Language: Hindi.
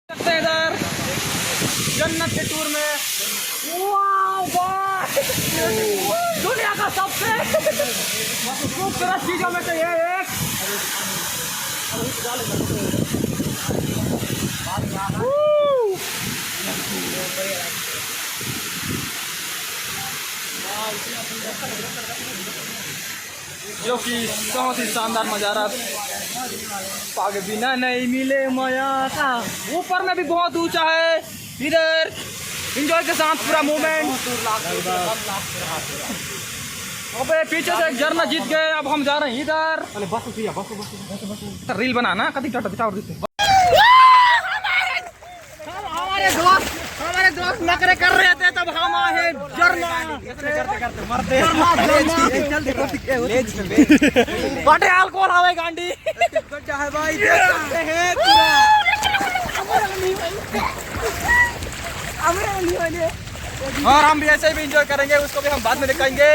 इधर जन्नत के टूर में दुनिया का सबसे खूबसूरत चीजों में से ये एक जो कि बहुत ही शानदार नजारा पागे बिना नहीं मिले मजा का। ऊपर में भी बहुत ऊंचा है, इधर एंजॉय के साथ पूरा मूवमेंट। अबे पीछे से एक झरना जीत गए, अब हम जा रहे हैं इधर। रील बनाना कभी हमारे दोस्त नखरे कर रहे थे तब हम आए झरना बटे अल्कोहल हवे गांडी है भाई, और हम भी ऐसे ही भी इंजॉय करेंगे, उसको भी हम बाद में दिखाएंगे।